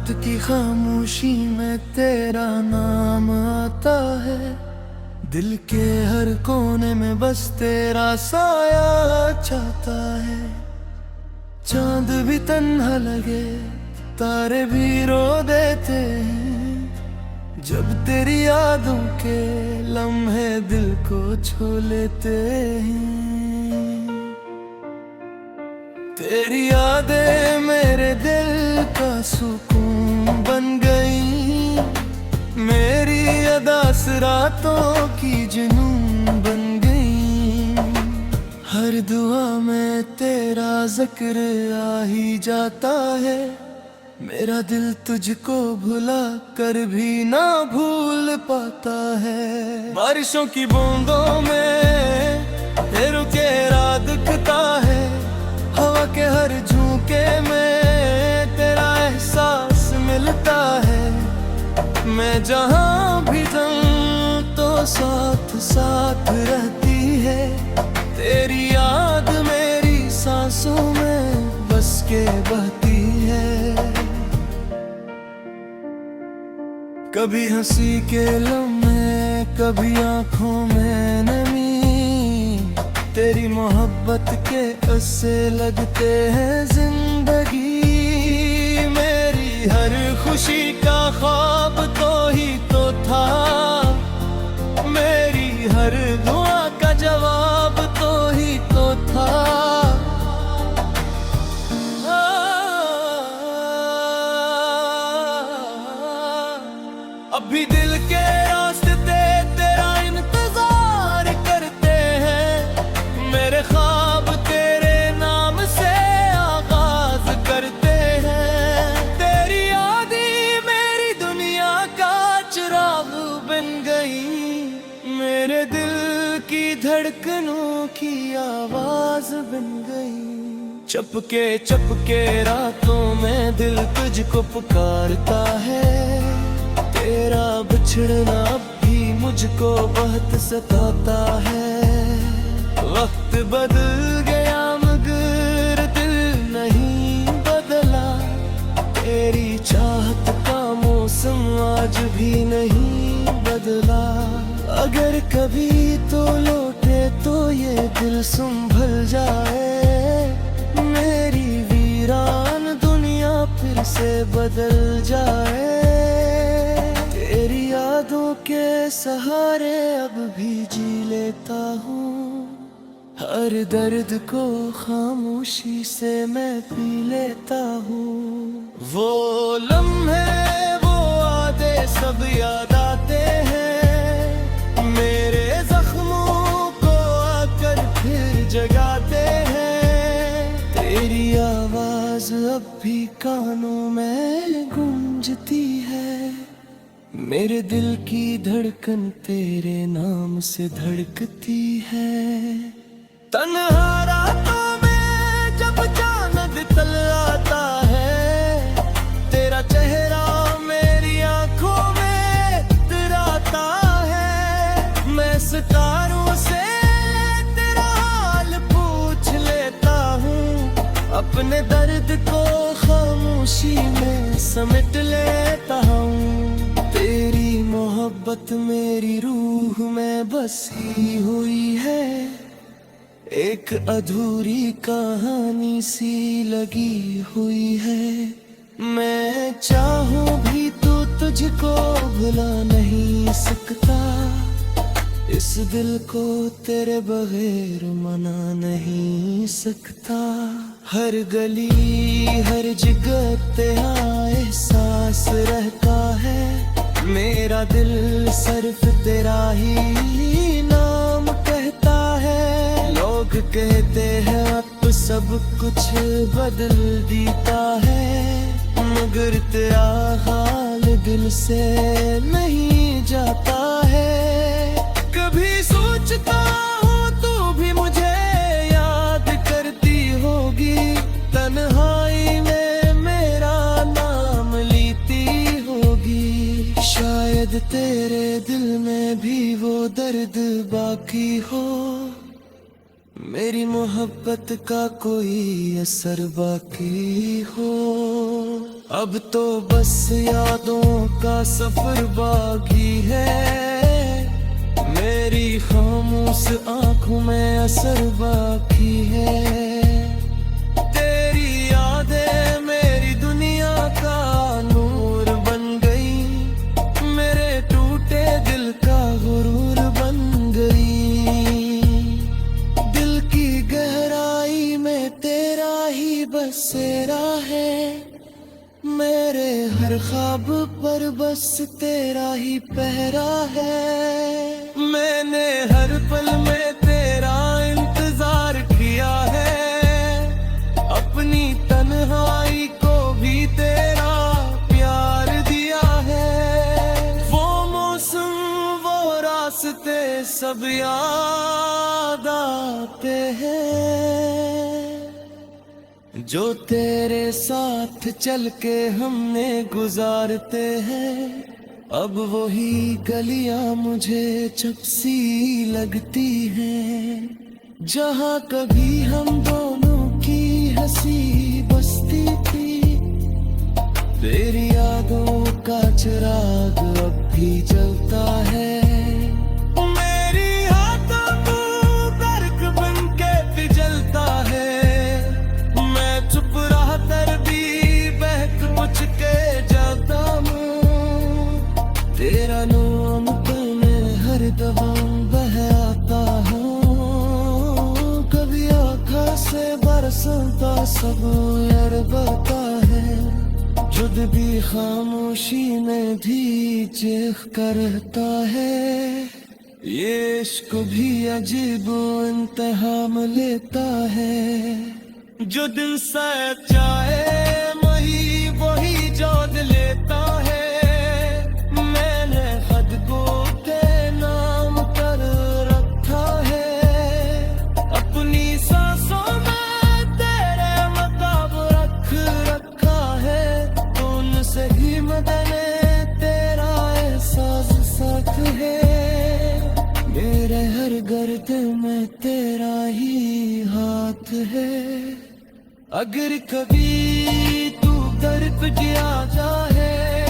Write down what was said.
रात की खामोशी में तेरा नाम आता है। दिल के हर कोने में बस तेरा साया चाहता है। चांद भी तन्हा लगे, तारे भी रो देते हैं, जब तेरी यादों के लम्हे दिल को छू लेते हैं। तेरी यादें मेरे दिल का सुकून बन गई, मेरी अदास रातों की जुनून बन गई। हर दुआ में तेरा जिक्र आ ही जाता है, मेरा दिल तुझको भुला कर भी ना भूल पाता है। बारिशों की बूंदों में तेरू चेहरा दिखता है, हवा के हर झोंके में तेरा एहसास मिलता है। मैं जहाँ भी जाऊँ तो साथ साथ रहती है, तेरी याद मेरी सांसों में बस के बहती है। कभी हंसी के लम्हे, कभी आंखों में नमी, तेरी मोहब्बत के उससे लगते हैं जिंदगी। मेरी हर खुशी का ख्वाब तो ही तो था, मेरी हर दुआ का जवाब तो ही तो था। अभी दिल के रास्ते तेरा इंतजार करते हैं, मेरे ख्वाब तेरे नाम से आगाज करते हैं। तेरी याद ही मेरी दुनिया का चिराग बन गई, मेरे दिल की धड़कनों की आवाज बन गई। चपके रातों में दिल तुझको पुकारता है, तेरा बिछड़ना अब भी मुझको बहुत सताता है। वक्त बदल गया मगर दिल नहीं बदला, तेरी चाहत का मौसम आज भी नहीं बदला। अगर कभी तो लौटे तो ये दिल संभल जाए, मेरी वीरान दुनिया फिर से बदल जाए। तेरी यादों के सहारे अब भी जी लेता हूँ, हर दर्द को खामोशी से मैं पी लेता हूँ। वो लम्हे वो यादें सब याद आते हैं, मेरे जख्मों को आकर फिर जगाते हैं। तेरी आवाज अब भी कानों में गूंजती है, मेरे दिल की धड़कन तेरे नाम से धड़कती है। तन्हा रातों में जब चांद निकल आता है, तेरा चेहरा मेरी आंखों में इतराता है। मैं सितारों से तेरा हाल पूछ लेता हूँ, अपने दर्द को खामोशी में समेट लेता हूँ। तेरी मोहब्बत मेरी रूह में बसी हुई है, एक अधूरी कहानी सी लगी हुई है। मैं चाहूं भी तो तुझको भुला नहीं सकता, इस दिल को तेरे बगैर मना नहीं सकता। हर गली हर जगह तेरा एहसास रहता है, मेरा दिल सिर्फ तेरा ही नाम कहता है। लोग कहते हैं अब सब कुछ बदल देता है, मगर तेरा हाल दिल से नहीं जाता है। कभी सोचता हूँ तू भी मुझे याद करती होगी, तन्हाई में मेरा नाम लेती होगी। शायद तेरे दिल में भी वो दर्द बाकी हो, मेरी मोहब्बत का कोई असर बाकी हो। अब तो बस यादों का सफर बाकी है, मेरी खामोश आंखों में असर बाकी है। तेरी यादें मेरी दुनिया का नूर बन गई, मेरे टूटे दिल का गुरूर बन गई। दिल की गहराई में तेरा ही बसेरा है, मेरे हर ख्वाब पर बस तेरा ही पहरा है। मैंने हर पल में तेरा इंतजार किया है, अपनी तन्हाई को भी तेरा प्यार दिया है। वो मौसम वो रास्ते सब याद आते हैं, जो तेरे साथ चल के हमने गुजारते हैं। अब वही गलियां मुझे चपसी लगती हैं, जहाँ कभी हम दोनों की हंसी बसती थी। तेरी यादों का चिराग अब भी जलता है, तेरा नाम पे मैं हर दफा बहता हूँ। कभी आँखों से बरसता सब यार बता है, जुद भी खामोशी में भी चीख करता है। ये इश्क भी अजीब इंतहा में लेता है, जो दिल सच्चाए वही वही जोद लेता है। मेरे हर गर्द में तेरा ही हाथ है, अगर कभी तू दर पे आ जाए